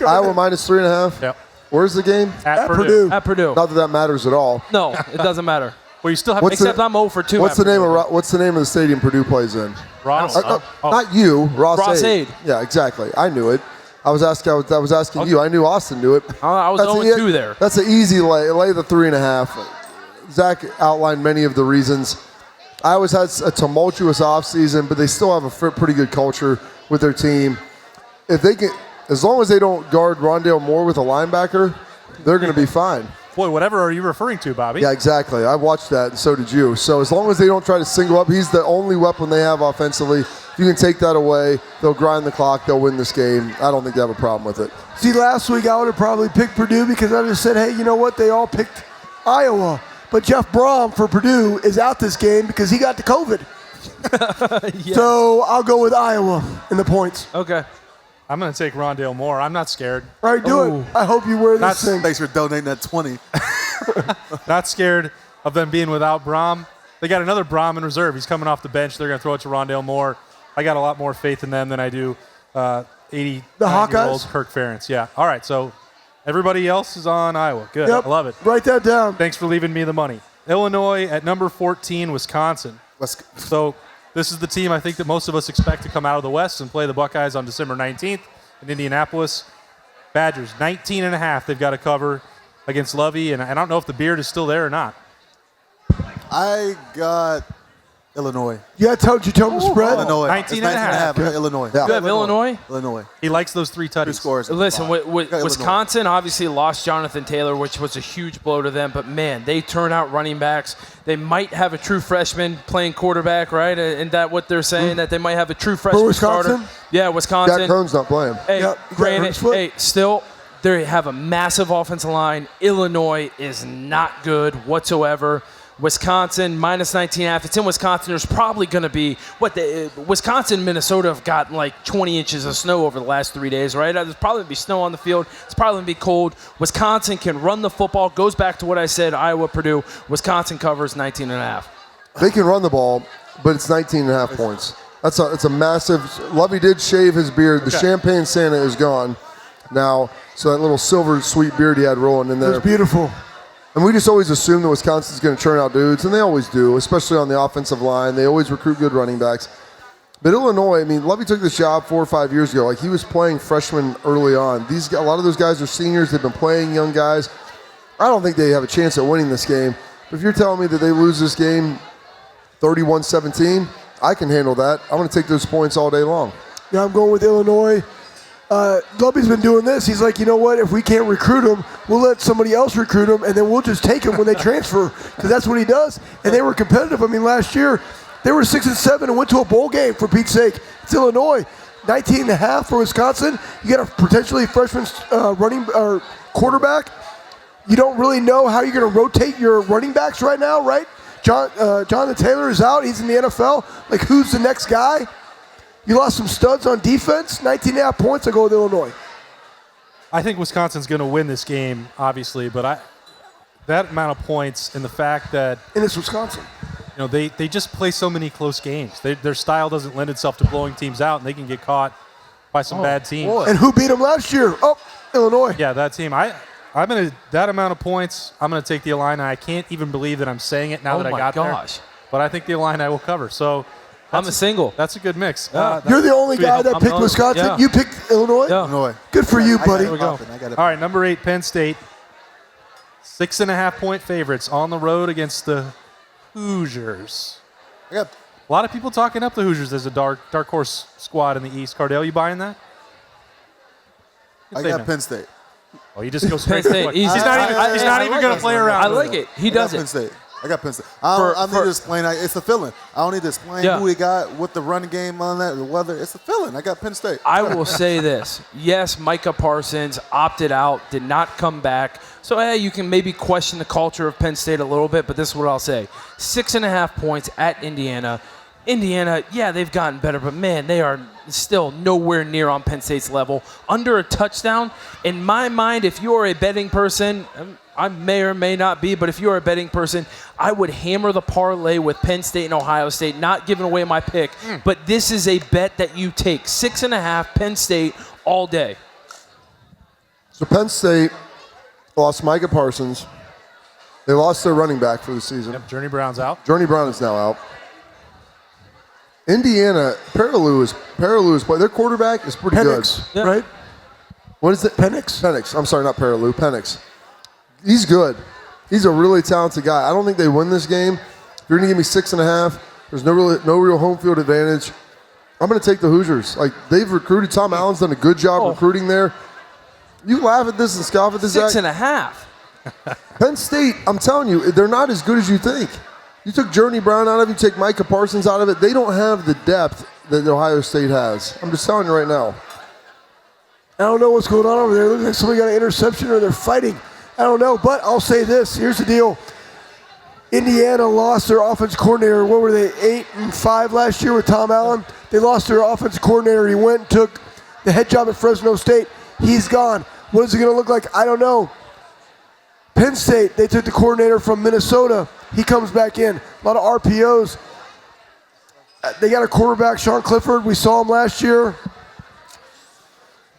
Iowa -3.5. Yep. Where's the game? At Purdue. At Purdue. Not that matters at all. No, it doesn't matter. Well, you still have What's Except I'm 0 for 2. What's the name of the stadium Purdue plays in? Ross. Not you, Ross Aid. Yeah, exactly. I knew it. I was asking you. I knew Austin knew it. I was 0-2 there. That's an easy lay. Lay the 3.5. Zach outlined many of the reasons. Iowa's had a tumultuous offseason, but they still have a pretty good culture with their team. If they can, as long as they don't guard Rondale Moore with a linebacker, they're going to be fine. Boy, whatever are you referring to, Bobby? Yeah, exactly. I watched that, and so did you. So as long as they don't try to single up, he's the only weapon they have offensively. If you can take that away, they'll grind the clock, they'll win this game. I don't think they have a problem with it. See, last week I would have probably picked Purdue because I just said, hey, you know what? They all picked Iowa. But Jeff Brom for Purdue is out this game because he got the COVID. So I'll go with Iowa in the points. Okay. I'm going to take Rondale Moore. I'm not scared. All right, do it. I hope you wear this thing. Thanks for donating that 20. Not scared of them being without Brom. They got another Brom in reserve. He's coming off the bench. They're going to throw it to Rondale Moore. I got a lot more faith in them than I do 80-year-old Kirk Ferentz. Yeah. All right, so everybody else is on Iowa. Good. Yep. I love it. Write that down. Thanks for leaving me the money. Illinois at number 14, Wisconsin. So this is the team I think that most of us expect to come out of the West and play the Buckeyes on December 19th in Indianapolis. Badgers, 19.5 they've got to cover against Lovey, and I don't know if the beard is still there or not. I got Illinois. Yeah, did you tell them the spread? Illinois. 19.5. I got Illinois. Yeah. You have Illinois? Illinois. He likes those 3 Two touchdowns. scores. Listen, Illinois. Wisconsin obviously lost Jonathan Taylor, which was a huge blow to them. But, man, they turn out running backs. They might have a true freshman playing quarterback, right? Isn't that what they're saying, that they might have a true freshman Wisconsin? starter? Yeah, Wisconsin. Jack Cohn's not playing. Hey, Yep, you got granted, hurt foot. hey, still, they have a massive offensive line. Illinois is not good whatsoever. Wisconsin, minus 19.5. It's in Wisconsin. There's probably going to be, Wisconsin and Minnesota have gotten like 20 inches of snow over the last 3 days, right? There's probably going to be snow on the field. It's probably going to be cold. Wisconsin can run the football. Goes back to what I said, Iowa, Purdue. Wisconsin covers 19.5. They can run the ball, but it's 19.5 points. It's a massive. Lovey did shave his beard. The champagne Santa is gone now. So that little silver sweet beard he had rolling in there. It was beautiful. And we just always assume that Wisconsin's going to churn out dudes, and they always do, especially on the offensive line. They always recruit good running backs. But Illinois, I mean, Lovey took this job 4 or 5 years ago. Like, he was playing freshmen early on. A lot of those guys are seniors. They've been playing young guys. I don't think they have a chance at winning this game. But if you're telling me that they lose this game 31-17, I can handle that. I'm going to take those points all day long. Yeah, I'm going with Illinois. Lovey's been doing this. He's like, you know what? If we can't recruit them, we'll let somebody else recruit them, and then we'll just take them when they transfer, because that's what he does. And they were competitive. I mean, last year they were 6-7 and went to a bowl game. For Pete's sake, it's Illinois. 19.5 for Wisconsin. You got a potentially freshman running or quarterback. You don't really know how you're going to rotate your running backs right now, right? Jonathan Taylor is out. He's in the NFL. Like, who's the next guy? You lost some studs on defense. 19.5 points. I go with Illinois. I think Wisconsin's going to win this game, obviously, but that amount of points and the fact that and it's Wisconsin. You know, they just play so many close games. Their style doesn't lend itself to blowing teams out, and they can get caught by some bad teams. Boy. And who beat them last year? Oh, Illinois. Yeah, that team. That amount of points, I'm going to take the Illini. I can't even believe that I'm saying it now that I got there. But I think the Illini will cover. So I'm a single. That's a good mix. You're the only guy that picked Wisconsin. Yeah. You picked Illinois? Yeah. Illinois. Good for you, buddy. There we go. All right, number 8, Penn State. 6.5-point favorites on the road against the Hoosiers. I got a lot of people talking up the Hoosiers as a dark horse squad in the East. Cardale, you buying that? I got Penn State. Oh, you just go straight Penn to State. He's not even going to play around. I like it. He does it. Penn State. I got Penn State. I don't need to explain. It's a feeling. I don't need to explain who we got, what the running game on that, the weather. It's a feeling. I got Penn State. I will say this. Yes, Micah Parsons opted out, did not come back. So, you can maybe question the culture of Penn State a little bit, but this is what I'll say. 6.5 points at Indiana. Indiana, yeah, they've gotten better, but, man, they are still nowhere near on Penn State's level. Under a touchdown, in my mind, if you're a betting person, I may or may not be, but if you're a betting person, I would hammer the parlay with Penn State and Ohio State, not giving away my pick. But this is a bet that you take. 6.5 Penn State all day. So Penn State lost Micah Parsons. They lost their running back for the season. Yep, Journey Brown's out. Journey Brown is now out. Indiana, Paraloo is playing. Their quarterback is pretty good. Yeah. Right? What is it? Penix. I'm sorry, not Paraloo. Penix. He's good. He's a really talented guy. I don't think they win this game. If you're going to give me 6.5, there's no real home field advantage. I'm going to take the Hoosiers. Like, they've recruited. Tom Allen's done a good job recruiting there. You laugh at this and scoff at this. 6.5. Penn State, I'm telling you, they're not as good as you think. You took Journey Brown out of it, you take Micah Parsons out of it. They don't have the depth that Ohio State has. I'm just telling you right now. I don't know what's going on over there. It looks like somebody got an interception or they're fighting. I don't know, but I'll say this. Here's the deal. Indiana lost their offense coordinator. What were they, 8-5 last year with Tom Allen? They lost their offense coordinator. He went and took the head job at Fresno State. He's gone. What is it going to look like? I don't know. Penn State, they took the coordinator from Minnesota. He comes back in. A lot of RPOs. They got a quarterback, Sean Clifford. We saw him last year.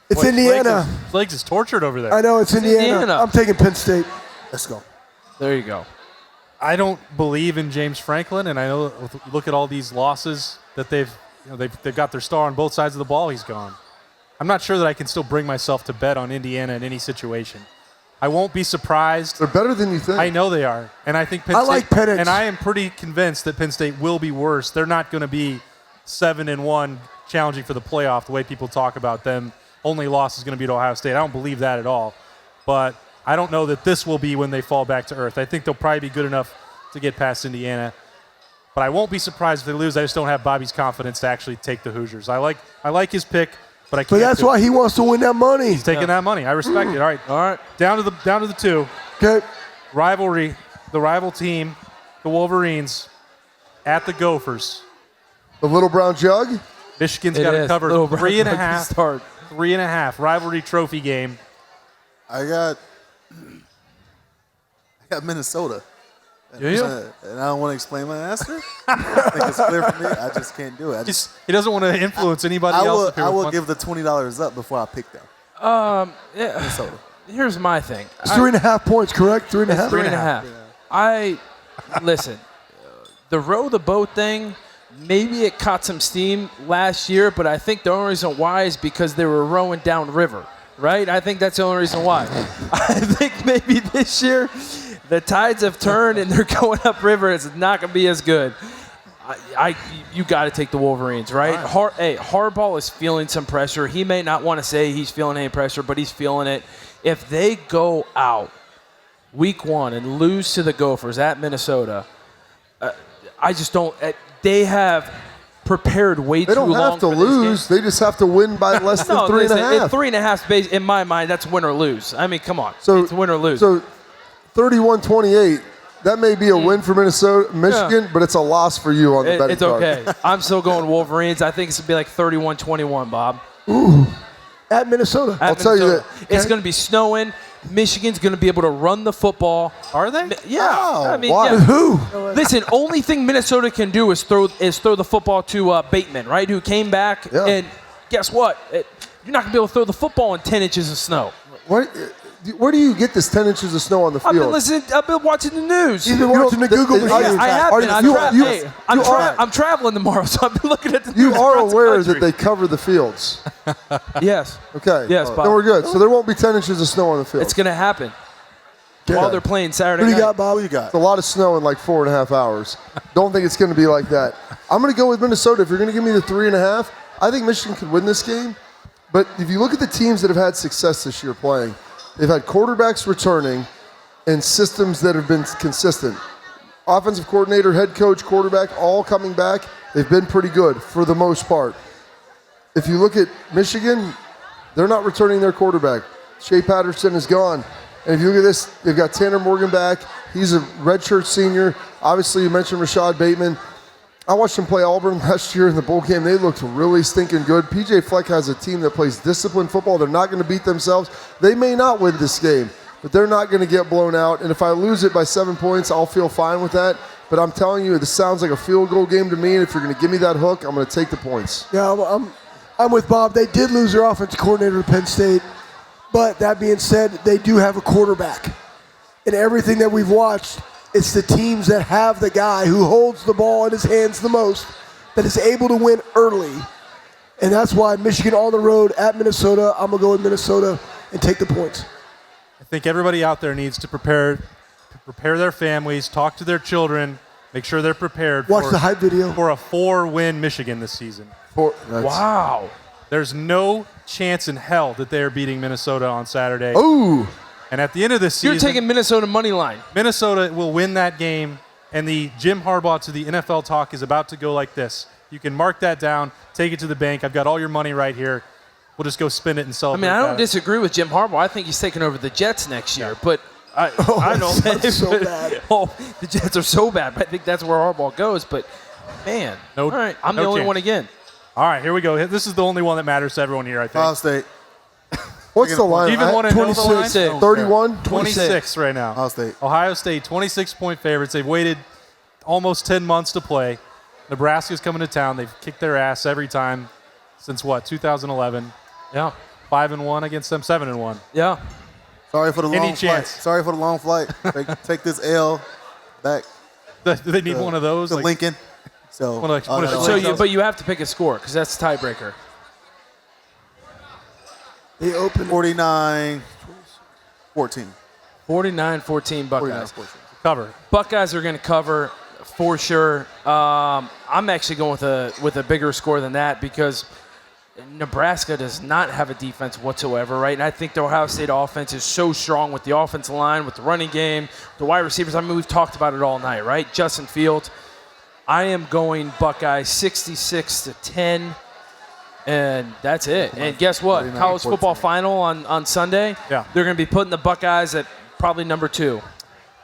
It's Indiana. Flakes is tortured over there. I know, it's Indiana. I'm taking Penn State. Let's go. There you go. I don't believe in James Franklin, and I know look at all these losses that they've got their star on both sides of the ball. He's gone. I'm not sure that I can still bring myself to bet on Indiana in any situation. I won't be surprised. They're better than you think. I know they are, and I think Penn State. like Penix. And I am pretty convinced that Penn State will be worse. They're not going to be 7-1, challenging for the playoff the way people talk about them. Only loss is going to be to Ohio State. I don't believe that at all. But I don't know that this will be when they fall back to earth. I think they'll probably be good enough to get past Indiana. But I won't be surprised if they lose. I just don't have Bobby's confidence to actually take the Hoosiers. I like his pick, but I can't. But that's why he wants to win that money. He's taking that money. I respect it. All right. Down to the 2. Okay. Rivalry. The rival team the Wolverines at the Gophers. The Little Brown Jug? Michigan's got to cover Little 3.5. start. 3.5. Rivalry trophy game. I got Minnesota. Do you? And I don't want to explain my answer. I think it's clear for me. I just can't do it. He doesn't want to influence anybody else. I will give the $20 up before I pick them. Yeah. Minnesota. Here's my thing. It's 3.5 points, correct? 3.5? 3.5. Listen, the row the boat thing, maybe it caught some steam last year, but I think the only reason why is because they were rowing downriver, right? I think that's the only reason why. I think maybe this year the tides have turned and they're going upriver. It's not going to be as good. You got to take the Wolverines, right? Harbaugh is feeling some pressure. He may not want to say he's feeling any pressure, but he's feeling it. If they go out week 1 and lose to the Gophers at Minnesota, I just don't. They have prepared way too long. They don't have to lose. They just have to win by less than 3.5. 3.5, in my mind, that's win or lose. I mean, come on. So, it's win or lose. So 31-28, that may be a win for Michigan, but it's a loss for you on the betting card. It's okay. I'm still going Wolverines. I think it's going to be like 31-21, Bob. Ooh. At Minnesota. I'll tell you that. It's going to be snowing. Michigan's going to be able to run the football. Are they? Yeah. Wow. I mean, Why? yeah. Who? Listen, only thing Minnesota can do is throw the football to Bateman, right? Who came back, and guess what? You're not going to be able to throw the football in 10 inches of snow. Where do you get this 10 inches of snow on the field? I've been watching the news. You've been watching the Google machine. I have been. I'm traveling tomorrow, so I've been looking at the news. You are across the aware country. that they cover the fields. Yes. Okay. Yes, Bob. Then we're good. So there won't be 10 inches of snow on the field. It's going to happen while they're playing Saturday What do you night. got, Bob? Who you got? It's a lot of snow in like 4.5 hours. Don't think it's going to be like that. I'm going to go with Minnesota. If you're going to give me the 3.5, I think Michigan could win this game. But if you look at the teams that have had success this year playing, they've had quarterbacks returning and systems that have been consistent. Offensive coordinator, head coach, quarterback, all coming back. They've been pretty good for the most part. If you look at Michigan, they're not returning their quarterback. Shea Patterson is gone. And if you look at this, they've got Tanner Morgan back. He's a redshirt senior. Obviously, you mentioned Rashad Bateman. I watched him play Auburn last year in the bowl game. They looked really stinking good. P.J. Fleck has a team that plays disciplined football. They're not going to beat themselves. They may not win this game, but they're not going to get blown out. And if I lose it by 7 points, I'll feel fine with that. But I'm telling you, this sounds like a field goal game to me. And if you're going to give me that hook, I'm going to take the points. Yeah, I'm with Bob. They did lose their offensive coordinator to Penn State. But that being said, they do have a quarterback. And everything that we've watched, it's the teams that have the guy who holds the ball in his hands the most that is able to win early. And that's why Michigan on the road at Minnesota, I'm going to go with Minnesota and take the points. I think everybody out there needs to prepare their families, talk to their children, make sure they're prepared Watch the hype video. for a 4-win Michigan this season. Wow. There's no chance in hell that they are beating Minnesota on Saturday. Ooh. And at the end of this season, You're taking Minnesota money line. Minnesota will win that game, and the Jim Harbaugh to the NFL talk is about to go like this. You can mark that down, take it to the bank. I've got all your money right here. We'll just go spend it and celebrate. I don't that. disagree with Jim Harbaugh. I think he's taking over the Jets next year. But I don't. That's so bad. The Jets are so bad. But I think that's where Harbaugh goes. But man, all right, I'm the only one again. All right, here we go. This is the only one that matters to everyone here, I think. Ohio State. What's the line? Do you even want to know the line? 31? 26 right now. Ohio State. Ohio State, 26-point favorites. They've waited almost 10 months to play. Nebraska's coming to town. They've kicked their ass every time since, 2011. Yeah. 5-1 against them, 7-1. Yeah. Sorry for the Any long chance? flight. Sorry for the long flight. Take this L back. Do they need one of those? To Lincoln. So, But you have to pick a score because that's the tiebreaker. They open 49-14. 49-14 Buckeyes. Cover. Buckeyes are going to cover for sure. I'm actually going with a bigger score than that because Nebraska does not have a defense whatsoever, right? And I think the Ohio State offense is so strong with the offensive line, with the running game, the wide receivers. I mean, we've talked about it all night, right? Justin Fields. I am going Buckeyes 66-10. And that's it. And guess what? College football final on Sunday. Yeah. They're going to be putting the Buckeyes at probably number 2.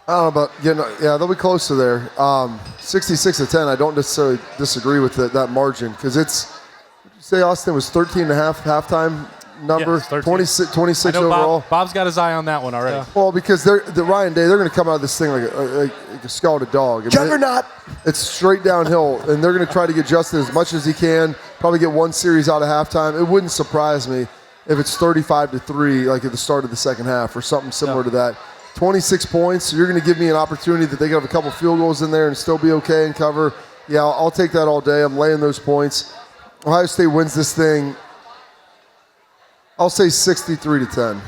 I don't know about getting. Yeah, they'll be close to there. 66-10. I don't necessarily disagree with that margin because it's. What did you say, Austin? It was 13.5 halftime number. Yes, 26 I know overall. Bob's got his eye on that one already. Yeah. Well, because the Ryan Day, they're going to come out of this thing like a scalded dog. I mean, Juggernaut. It's straight downhill, and they're going to try to get Justin as much as he can. Probably get one series out of halftime. It wouldn't surprise me if it's 35-3, like at the start of the second half, or something similar to that. 26 points. So you're going to give me an opportunity that they can have a couple field goals in there and still be okay and cover. Yeah, I'll take that all day. I'm laying those points. Ohio State wins this thing. I'll say 63-10.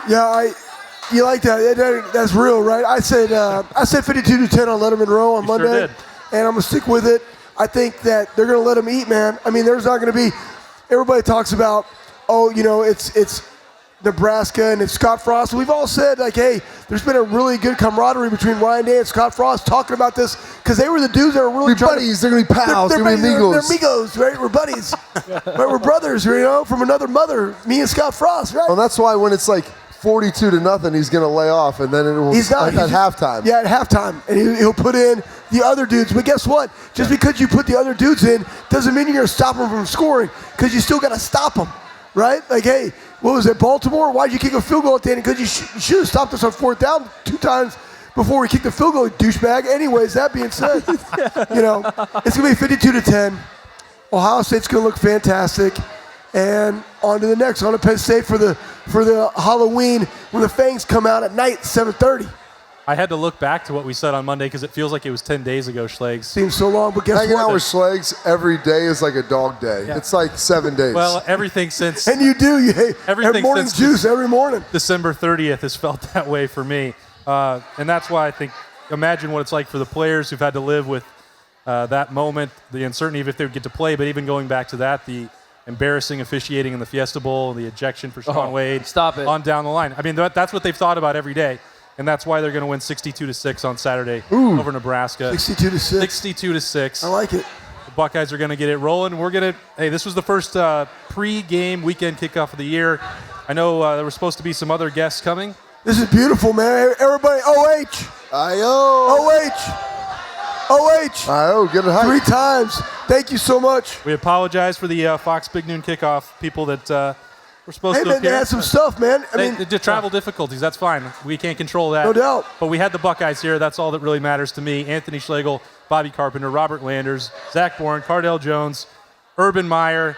Yeah, you like that? That's real, right? I said 52-10 on Lettermen Row on Monday, sure did. And I'm gonna stick with it. I think that they're gonna let them eat, man. I mean, there's not gonna be. Everybody talks about, it's Nebraska and it's Scott Frost. We've all said, like, hey, there's been a really good camaraderie between Ryan Day and Scott Frost talking about this because they were the dudes that were really trying buddies. They're going to be pals. They're going to be amigos. They're amigos, right? We're buddies. Right? We're brothers, from another mother, me and Scott Frost, right? Well, that's why when it's like 42-0, he's going to lay off, and then it will He's not. at halftime. Yeah, at halftime. And he'll put in the other dudes. But guess what? Just because you put the other dudes in doesn't mean you're going to stop them from scoring because you still got to stop them, right? Like, hey, what was it, Baltimore? Why'd you kick a field goal at the end? Because you should have stopped us on 4th down 2 times before we kicked the field goal, you douchebag. Anyways, that being said, it's going to be 52-10. Ohio State's going to look fantastic. And on to the next, on to Penn State for the Halloween when the Fangs come out at night, 7:30. I had to look back to what we said on Monday because it feels like it was 10 days ago, Schlegs. Seems so long, but guess Hanging what? out with Schlegs every day is like a dog day. Yeah. It's like 7 days. Well, everything since And you do. Everything morning since juice every morning. December 30th has felt that way for me. And that's why I think, imagine what it's like for the players who've had to live with that moment, the uncertainty of if they would get to play, but even going back to that, the embarrassing officiating in the Fiesta Bowl, the ejection for Sean Wade. Stop it. On down the line. I mean, that's what they've thought about every day. And that's why they're going to win 62-6 on Saturday over Nebraska. 62-6. 62-6. I like it. The Buckeyes are going to get it rolling. This was the first pre-game weekend kickoff of the year. I know there were supposed to be some other guests coming. This is beautiful, man. Everybody, OH. I.O. Get it hype. 3 times. Thank you so much. We apologize for the Fox Big Noon kickoff people that were supposed to Hey, man, appear. they had some stuff, man. The travel difficulties, that's fine. We can't control that. No doubt. But we had the Buckeyes here. That's all that really matters to me. Anthony Schlegel, Bobby Carpenter, Robert Landers, Zach Boren, Cardale Jones, Urban Meyer,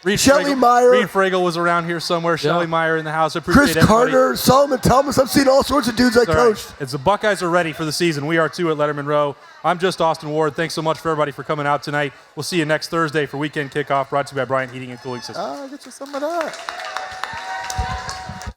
Reed Fragel was around here somewhere. Shelly Meyer in the house. I appreciate Chris everybody. Carter, Solomon Thomas. I've seen all sorts of dudes I coached. It's the Buckeyes are ready for the season. We are too at Lettermen Row. I'm just Austin Ward. Thanks so much for everybody for coming out tonight. We'll see you next Thursday for Weekend Kickoff, brought to you by Bryant Heating and Cooling Systems. Get you some of that.